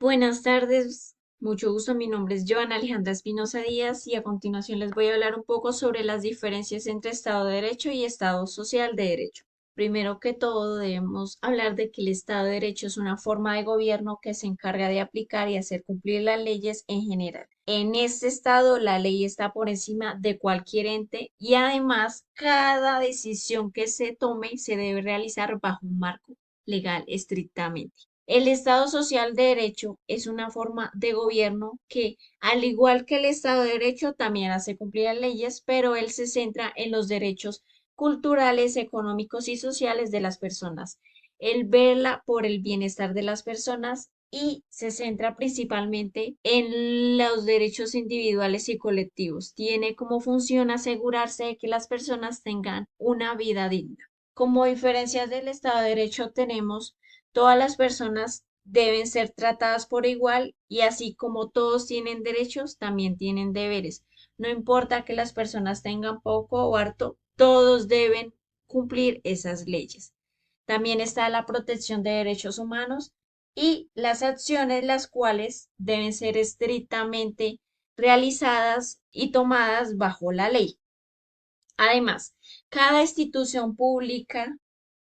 Buenas tardes, mucho gusto. Mi nombre es Joana Alejandra Espinosa Díaz y a continuación les voy a hablar un poco sobre las diferencias entre Estado de Derecho y Estado Social de Derecho. Primero que todo, debemos hablar de que el Estado de Derecho es una forma de gobierno que se encarga de aplicar y hacer cumplir las leyes en general. En este estado, la ley está por encima de cualquier ente y además cada decisión que se tome se debe realizar bajo un marco legal estrictamente. El Estado Social de Derecho es una forma de gobierno que, al igual que el Estado de Derecho, también hace cumplir las leyes, pero él se centra en los derechos culturales, económicos y sociales de las personas. Él vela por el bienestar de las personas y se centra principalmente en los derechos individuales y colectivos. Tiene como función asegurarse de que las personas tengan una vida digna. Como diferencias del Estado de Derecho tenemos todas las personas deben ser tratadas por igual y así como todos tienen derechos, también tienen deberes. No importa que las personas tengan poco o harto, todos deben cumplir esas leyes. También está la protección de derechos humanos y las acciones las cuales deben ser estrictamente realizadas y tomadas bajo la ley. Además, cada institución pública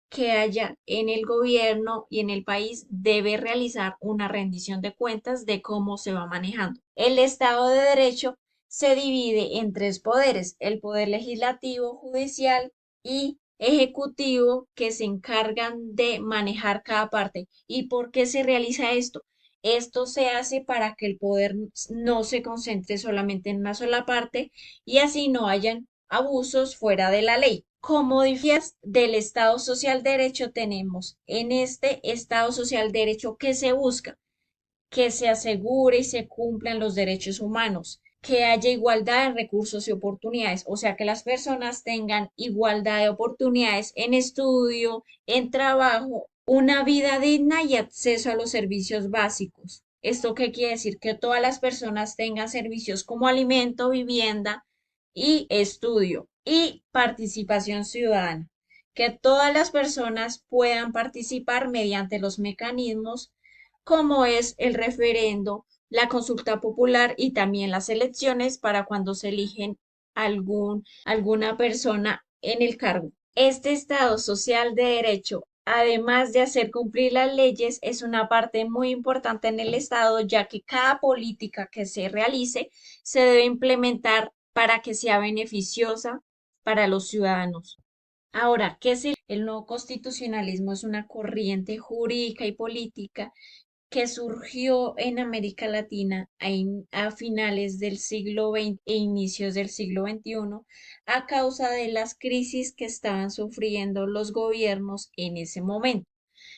que haya en el gobierno y en el país debe realizar una rendición de cuentas de cómo se va manejando. El Estado de Derecho se divide en tres poderes: el poder legislativo, judicial y ejecutivo, que se encargan de manejar cada parte. ¿Y por qué se realiza esto? Esto se hace para que el poder no se concentre solamente en una sola parte y así no hayan abusos fuera de la ley. Como diferencias del Estado Social de Derecho tenemos en este Estado Social de Derecho que se busca que se asegure y se cumplan los derechos humanos, que haya igualdad en recursos y oportunidades, o sea, que las personas tengan igualdad de oportunidades en estudio, en trabajo, una vida digna y acceso a los servicios básicos. ¿Esto qué quiere decir? Que todas las personas tengan servicios como alimento, vivienda y estudio y participación ciudadana, que todas las personas puedan participar mediante los mecanismos como es el referendo, la consulta popular y también las elecciones para cuando se eligen alguna persona en el cargo. Este Estado social de derecho, además de hacer cumplir las leyes, es una parte muy importante en el Estado, ya que cada política que se realice se debe implementar para que sea beneficiosa para los ciudadanos. Ahora, ¿qué es el nuevo constitucionalismo? Es una corriente jurídica y política que surgió en América Latina a finales del siglo XX e inicios del siglo XXI a causa de las crisis que estaban sufriendo los gobiernos en ese momento.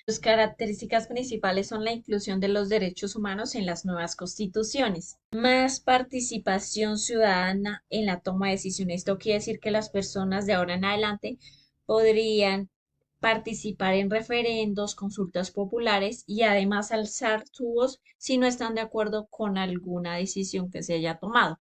Sus características principales son la inclusión de los derechos humanos en las nuevas constituciones, más participación ciudadana en la toma de decisiones. Esto quiere decir que las personas de ahora en adelante podrían participar en referendos, consultas populares y además alzar su voz si no están de acuerdo con alguna decisión que se haya tomado.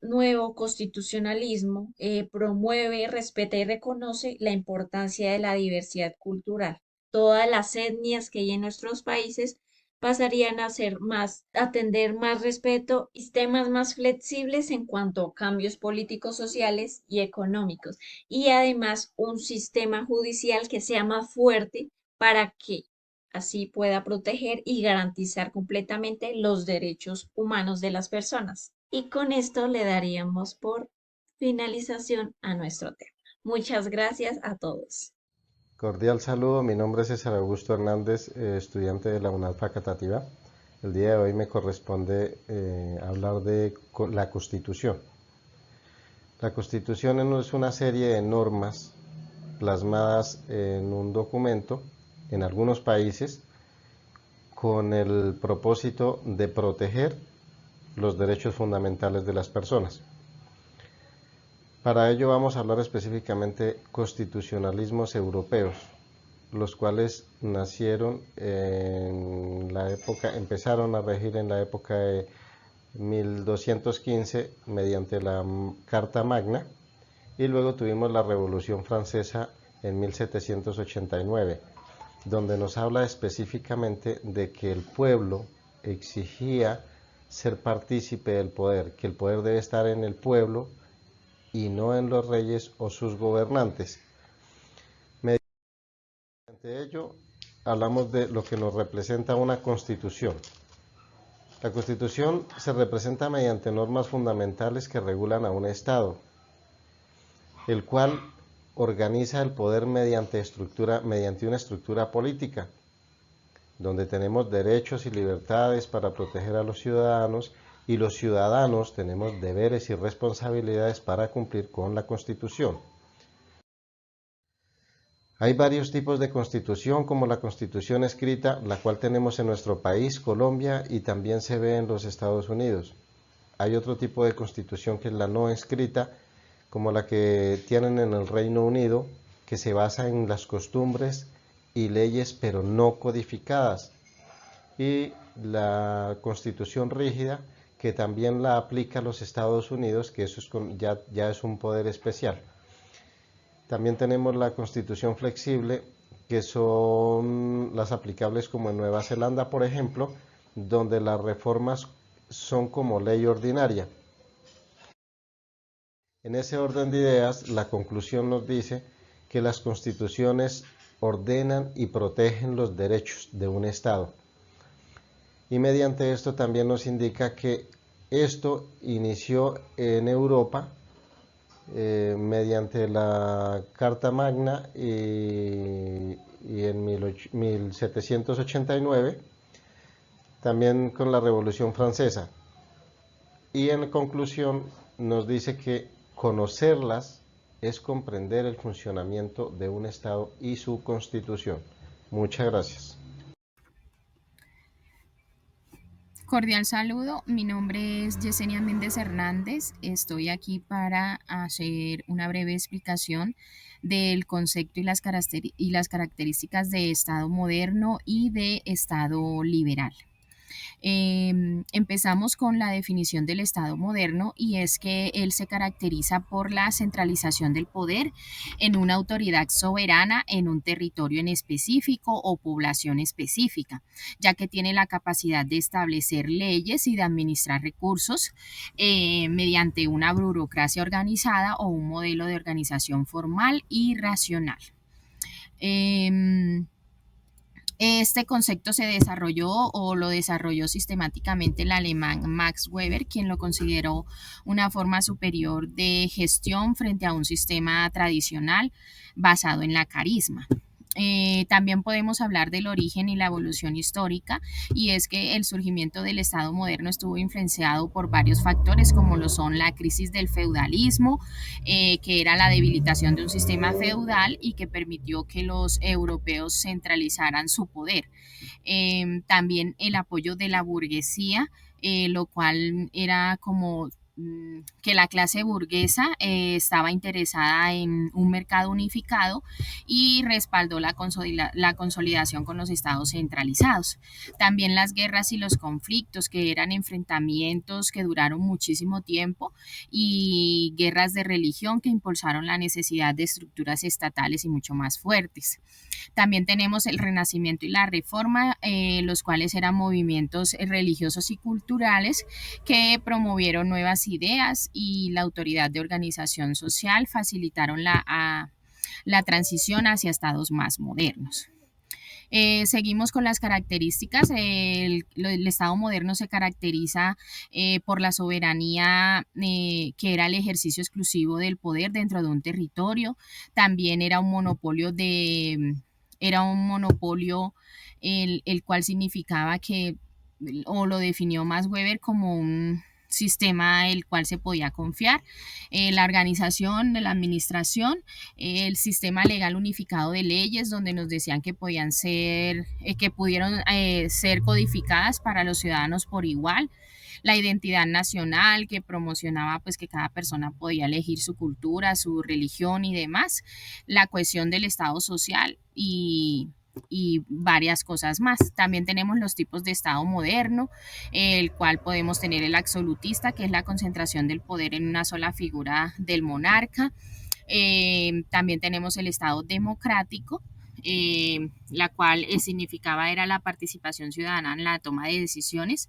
Nuevo constitucionalismo promueve, respeta y reconoce la importancia de la diversidad cultural. Todas las etnias que hay en nuestros países pasarían a ser más, a tener más respeto y sistemas más flexibles en cuanto a cambios políticos, sociales y económicos. Y además un sistema judicial que sea más fuerte para que así pueda proteger y garantizar completamente los derechos humanos de las personas. Y con esto le daríamos por finalización a nuestro tema. Muchas gracias a todos. Cordial saludo, mi nombre es César Augusto Hernández, estudiante de la UNALFA Catativa. El día de hoy me corresponde hablar de la Constitución. La Constitución es una serie de normas plasmadas en un documento en algunos países con el propósito de proteger los derechos fundamentales de las personas. Para ello vamos a hablar específicamente constitucionalismos europeos, los cuales nacieron en la época, empezaron a regir en la época de 1215 mediante la Carta Magna y luego tuvimos la Revolución Francesa en 1789. donde nos habla específicamente de que el pueblo exigía ser partícipe del poder, que el poder debe estar en el pueblo y no en los reyes o sus gobernantes. Mediante ello, hablamos de lo que nos representa una constitución. La constitución se representa mediante normas fundamentales que regulan a un Estado, el cual organiza el poder mediante una estructura política, donde tenemos derechos y libertades para proteger a los ciudadanos, y los ciudadanos tenemos deberes y responsabilidades para cumplir con la Constitución. Hay varios tipos de constitución, como la constitución escrita, la cual tenemos en nuestro país, Colombia, y también se ve en los Estados Unidos. Hay otro tipo de constitución que es la no escrita, como la que tienen en el Reino Unido, que se basa en las costumbres y leyes pero no codificadas. Y la constitución rígida, que también la aplica a los Estados Unidos, que eso es ya es un poder especial. También tenemos la constitución flexible, que son las aplicables como en Nueva Zelanda, por ejemplo, donde las reformas son como ley ordinaria. En ese orden de ideas, la conclusión nos dice que las constituciones ordenan y protegen los derechos de un Estado. Y mediante esto también nos indica que esto inició en Europa mediante la Carta Magna y en 1789, también con la Revolución Francesa. Y en conclusión nos dice que conocerlas es comprender el funcionamiento de un Estado y su constitución. Muchas gracias. Cordial saludo, mi nombre es Yesenia Méndez Hernández. Estoy aquí para hacer una breve explicación del concepto y las características de Estado moderno y de Estado liberal. Empezamos con la definición del Estado moderno, y es que él se caracteriza por la centralización del poder en una autoridad soberana en un territorio en específico o población específica, ya que tiene la capacidad de establecer leyes y de administrar recursos mediante una burocracia organizada o un modelo de organización formal y racional. Este concepto se desarrolló o lo desarrolló sistemáticamente el alemán Max Weber, quien lo consideró una forma superior de gestión frente a un sistema tradicional basado en la carisma. También podemos hablar del origen y la evolución histórica, y es que el surgimiento del Estado moderno estuvo influenciado por varios factores, como lo son la crisis del feudalismo, que era la debilitación de un sistema feudal y que permitió que los europeos centralizaran su poder. También el apoyo de la burguesía, lo cual era como que la clase burguesa estaba interesada en un mercado unificado y respaldó la consolidación con los estados centralizados. También las guerras y los conflictos, que eran enfrentamientos que duraron muchísimo tiempo, y guerras de religión que impulsaron la necesidad de estructuras estatales y mucho más fuertes. También tenemos el Renacimiento y la Reforma, los cuales eran movimientos religiosos y culturales que promovieron nuevas ideas, y la autoridad de organización social facilitaron la transición hacia estados más modernos. Seguimos con las características. El Estado moderno se caracteriza por la soberanía, que era el ejercicio exclusivo del poder dentro de un territorio. También era un monopolio el cual significaba que, o lo definió Max Weber como un sistema el cual se podía confiar, la organización de la administración, el sistema legal unificado de leyes, donde nos decían que podían ser, que pudieron ser codificadas para los ciudadanos por igual, la identidad nacional, que promocionaba pues que cada persona podía elegir su cultura, su religión y demás, la cohesión del Estado social y varias cosas más. También tenemos los tipos de Estado moderno, el cual podemos tener el absolutista, que es la concentración del poder en una sola figura del monarca. También tenemos el Estado democrático, la cual significaba era la participación ciudadana en la toma de decisiones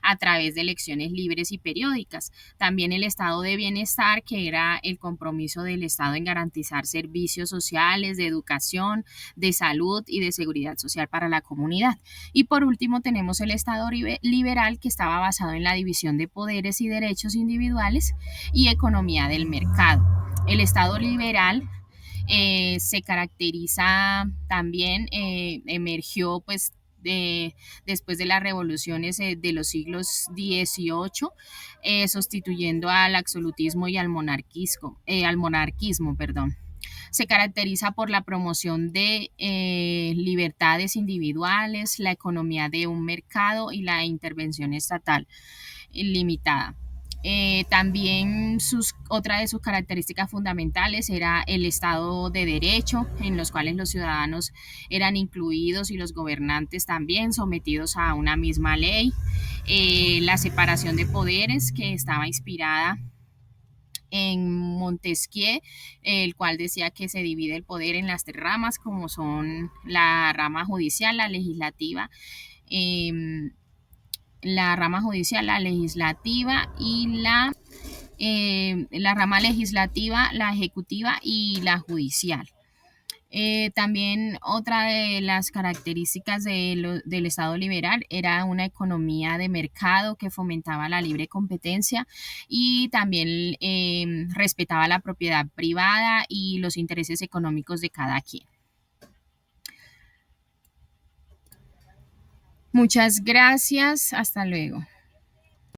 a través de elecciones libres y periódicas. También el estado de bienestar, que era el compromiso del Estado en garantizar servicios sociales, de educación, de salud y de seguridad social para la comunidad. Y por último tenemos el estado liberal, que estaba basado en la división de poderes y derechos individuales y economía del mercado. El estado liberal se caracteriza también, emergió pues después de las revoluciones de los siglos XVIII, sustituyendo al absolutismo y al monarquismo, perdón. Se caracteriza por la promoción de libertades individuales, la economía de un mercado y la intervención estatal limitada. También otra de sus características fundamentales era el Estado de Derecho, en los cuales los ciudadanos eran incluidos y los gobernantes también sometidos a una misma ley. La separación de poderes, que estaba inspirada en Montesquieu, el cual decía que se divide el poder en las tres ramas, como son la rama judicial, la legislativa, la legislativa y la rama legislativa, la ejecutiva y la judicial. También otra de las características del Estado liberal era una economía de mercado que fomentaba la libre competencia y también respetaba la propiedad privada y los intereses económicos de cada quien. Muchas gracias. Hasta luego.